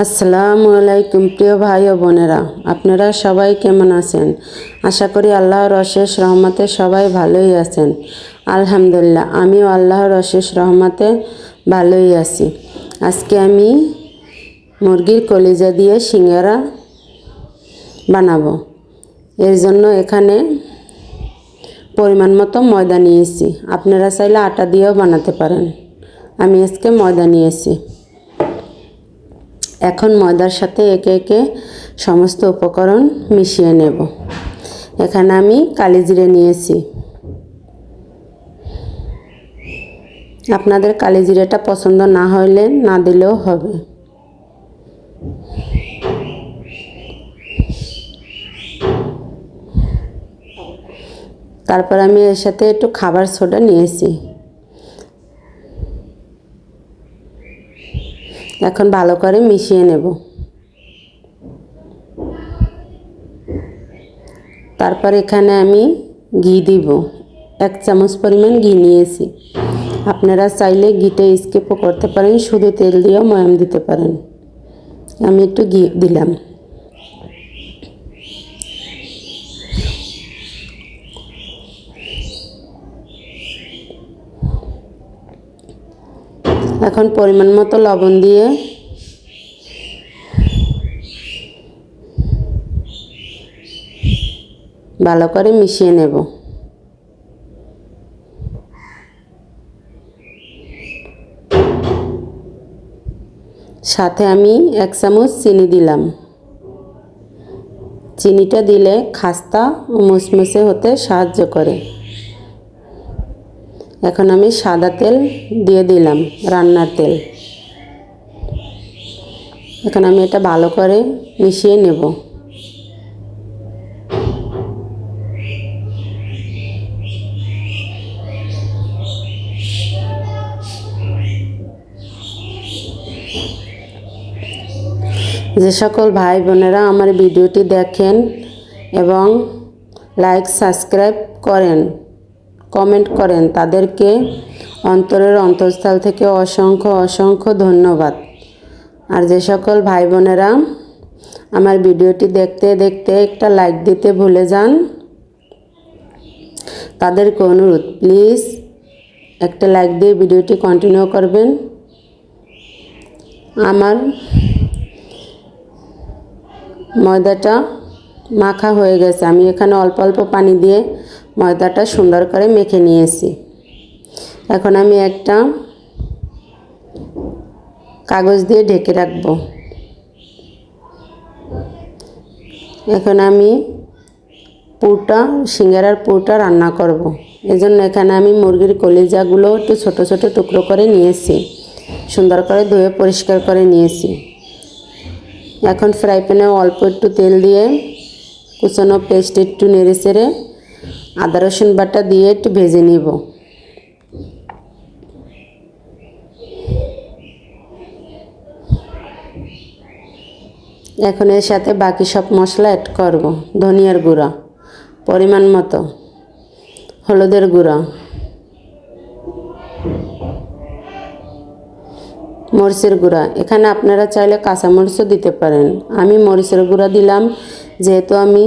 আসসালামু আলাইকুম প্রিয় ভাই ও বোনেরা, আপনারা সবাই কেমন আছেন? আশা করি আল্লাহর অশেষ রহমতে সবাই ভালোই আছেন। আলহামদুলিল্লাহ, আমিও আল্লাহর অশেষ রহমতে ভালোই আছি। আজকে আমি মুরগির কলিজা দিয়ে সিঙ্গারা বানাবো। এর জন্য এখানে পরিমাণ মতো ময়দা নিয়েছি। আপনারা চাইলে আটা দিয়েও বানাতে পারেন। আমি আজকে ময়দা নিয়েছি। এখন ময়দার সাথে একে একে সমস্ত উপকরণ মিশিয়ে নেব। এখানে আমি কালি জিরে নিয়েছি। আপনাদের কালি জিরেটা পছন্দ না হলে না দিলেও হবে। তারপর আমি এর সাথে একটু খাবার সোডা নিয়েছি। এখন ভালো করে মিশিয়ে নেব। তারপর এখানে আমি ঘি দিব। 1 চামচ পরিমাণ ঘি নিয়েছি। আপনারা চাইলে ঘিটা স্কিপও করতে পারেন, শুধু তেল দিয়েও ময়াম দিতে পারেন। আমি একটু ঘি দিলাম। এখন পরিমাণ মতো লবণ দিয়ে ভালো করে মিশিয়ে নেব। সাথে আমি 1 চামচ চিনি দিলাম। চিনিটা দিলে খাস্তা ও মুসমুসে হতে সাহায্য করে। এখন আমি সাদা তেল দিয়ে দিলাম, রান্নার তেল। এখন আমি এটা ভালো করে মিশিয়ে নেব। যে সকল ভাই বোনেরা আমার ভিডিওটি দেখেন এবং লাইক সাবস্ক্রাইব করেন, কমেন্ট করেন, তাদেরকে অন্তরের অন্তঃস্থল থেকে অসংখ্য অসংখ্য ধন্যবাদ। আর যে সকল ভাই বোনেরা আমার ভিডিওটি দেখতে দেখতে একটা লাইক দিতে ভুলে যান, তাদেরকে অনুরোধ, প্লিজ একটা লাইক দিয়ে ভিডিওটি কন্টিনিউ করবেন। আমার ময়দাটা মাখা হয়ে গেছে। আমি এখানে অল্প অল্প পানি দিয়ে ময়দাটা সুন্দর করে মেখে নিয়েছি। এখন আমি একটা কাগজ দিয়ে ঢেকে রাখবো। এখন আমি সিঙ্গারার পুরটা রান্না করব। এজন্য এখানে আমি মুরগির কলিজাগুলো একটু ছোট ছোট টুকরো করে নিয়েছি, সুন্দর করে ধুয়ে পরিষ্কার করে নিয়েছি। এখন ফ্রাই প্যানে অল্প একটু তেল দিয়ে কুচানো পেস্ট একটু নেড়ে চেড়ে আদা রসুন বাটা দিয়ে একটু ভেজে নিব। এখন এর সাথে বাকি সব মশলা অ্যাড করব। ধনিয়ার গুঁড়া পরিমাণ মতো, হলুদের গুঁড়া, মরিচের গুঁড়া। এখানে আপনারা চাইলে কাঁচামরিচও দিতে পারেন। আমি মরিচের গুঁড়া দিলাম, যেহেতু আমি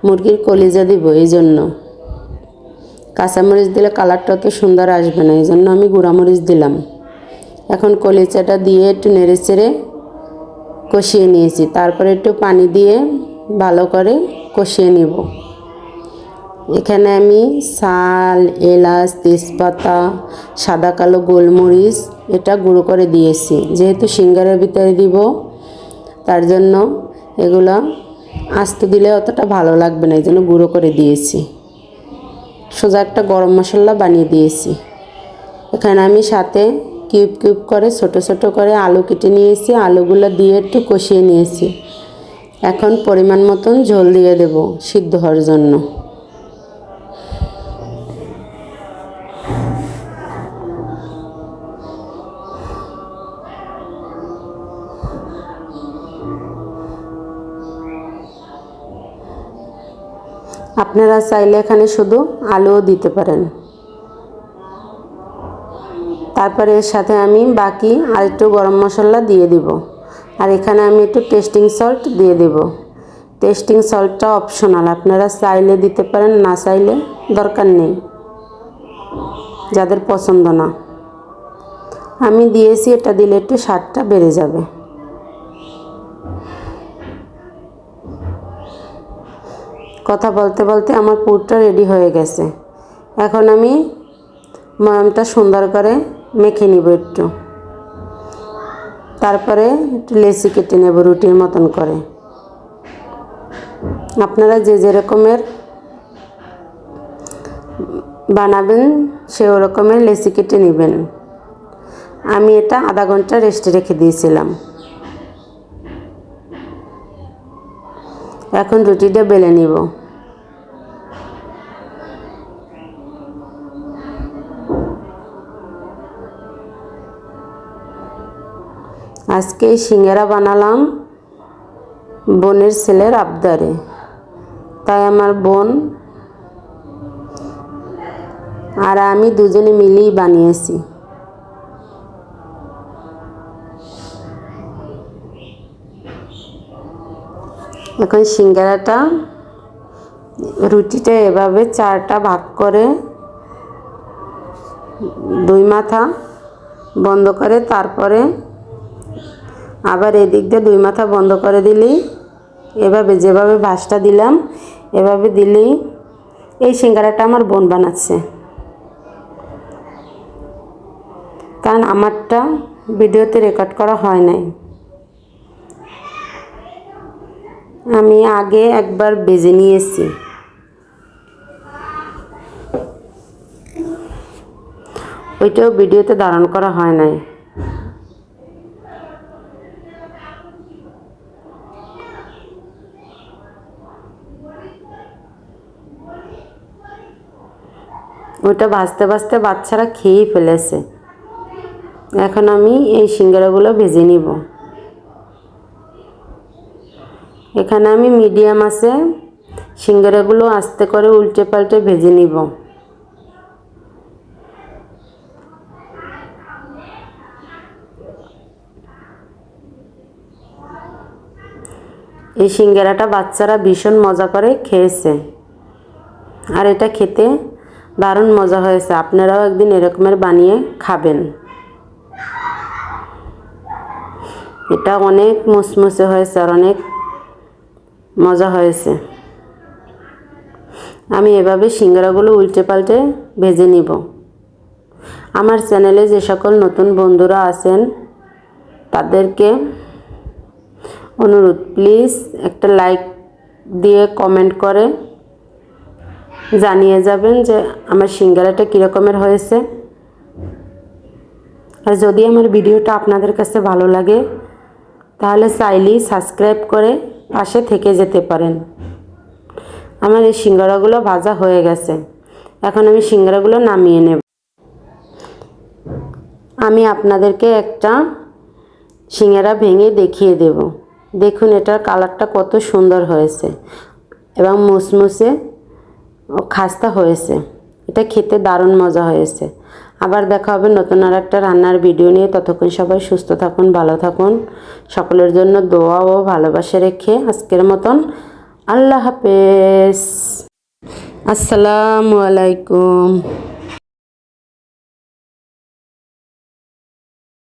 মুরগির কলিজা দিব, এই জন্য। কাঁচামরিচ দিলে কালারটা অত সুন্দর আসবে না, এই জন্য আমি গুঁড়ামরিচ দিলাম। এখন কলিজাটা দিয়ে একটু নেড়ে চেড়ে কষিয়ে নিয়েছি। তারপরে একটু পানি দিয়ে ভালো করে কষিয়ে নিব। এখানে আমি শাল, এলাচ, তেজপাতা, সাদা কালো গোলমরিচ এটা গুঁড়ো করে দিয়েছি। যেহেতু সিঙ্গারার ভিতরে দিব, তার জন্য এগুলো আস্ত দিলে অতটা ভালো লাগবে না, এই জন্য গুঁড়ো করে দিয়েছি। সোজা একটা গরম মশলা বানিয়ে দিয়েছি। এখানে আমি সাথে কিউব কিউব করে ছোট ছোট করে আলু কেটে নিয়েছি। আলুগুলো দিয়ে একটু কষিয়ে নিয়েছি। এখন পরিমাণ মতন ঝোল দিয়ে দেব সিদ্ধ হওয়ার জন্য। আপনারা চাইলে এখানে শুধু আলুও দিতে পারেন। তারপরে এর সাথে আমি বাকি আরেকটু গরম মশলা দিয়ে দিব। আর এখানে আমি একটু টেস্টিং সল্ট দিয়ে দেব। টেস্টিং সল্টটা অপশনাল, আপনারা চাইলে দিতে পারেন, না চাইলে দরকার নেই, যাদের পছন্দ না। আমি দিয়েছি, এটা দিলে একটু স্বাদটা বেড়ে যাবে। কথা বলতে বলতে আমার পুরটা রেডি হয়ে গেছে। এখন আমি ময়ামটা সুন্দর করে মেখে নিব একটু, তারপরে একটু লেচি কেটে নেব রুটির মতন করে। আপনারা যে যেরকমের বানাবেন সে ওরকমের লেচি কেটে নেবেন। আমি এটা আধা ঘন্টা রেস্টে রেখে দিয়েছিলাম। এখন রুটিটা বেলে নিব। আজকে সিঙ্গারা বানালাম বোনের ছেলের আবদারে, তাই আমার বোন আর আমি দুজনে মিলেই বানিয়েছি। এখন সিঙ্গারাটা রুটিটা এভাবে চারটা ভাগ করে দুই মাথা বন্ধ করে, তারপরে আবার এদিক দিয়ে দুই মাথা বন্ধ করে দিলেই, এভাবে যেভাবে ভাঁজটা দিলাম এভাবে দিলেই, এই সিঙ্গারাটা আমার বোন বানাচ্ছে, কারণ আমারটা ভিডিওতে রেকর্ড করা হয় নাই। আমি আগে একবার ভেজে নিয়েছি, ওইটাও ভিডিওতে ধারণ করা হয় নাই। ওইটা ভাজতে ভাজতে বাচ্চারা খেয়েই ফেলেছে। এখন আমি এই সিঙ্গারাগুলো ভেজে নিব। এখানে আমি মিডিয়াম আছে সিঙ্গারাগুলো আস্তে করে উল্টে পাল্টে ভেজে নিব। এই সিঙ্গারাটা বাচ্চারা ভীষণ মজা করে খেয়েছে, আর এটা খেতে দারুণ মজা হয়েছে। আপনারাও একদিন এরকমের বানিয়ে খাবেন। এটা অনেক মুসমুসে হয়েছে আর অনেক মজা হয়েছে। আমি এভাবে সিঙ্গারাগুলো উল্টে পাল্টে ভেজে নিব। আমার চ্যানেলে যে সকল নতুন বন্ধুরা আছেন তাদেরকে অনুরোধ, প্লিজ একটা লাইক দিয়ে কমেন্ট করে জানিয়ে যাবেন যে আমার সিঙ্গারাটা কীরকমের হয়েছে। আর যদি আমার ভিডিওটা আপনাদের কাছে ভালো লাগে তাহলে চাইলেই সাবস্ক্রাইব করে পাশে থেকে যেতে পারেন। আমার এই সিঙ্গারাগুলো ভাজা হয়ে গেছে, এখন আমি সিঙ্গারাগুলো নামিয়ে নেব। আমি আপনাদেরকে একটা সিঙ্গারা ভেঙে দেখিয়ে দেব। দেখুন এটার কালারটা কত সুন্দর হয়েছে এবং মুসমুসে ও খাস্তা হয়েছে। এটা খেতে দারুণ মজা হয়েছে। আবার দেখা হবে নতুন আর একটা রান্নার ভিডিও নিয়ে। ততক্ষণ সবাই সুস্থ থাকুন, ভালো থাকুন। সকলের জন্য দোয়া ও ভালোবাসা রেখে আজকের মতন আল্লাহ হাফেজ। আসসালামু আলাইকুম।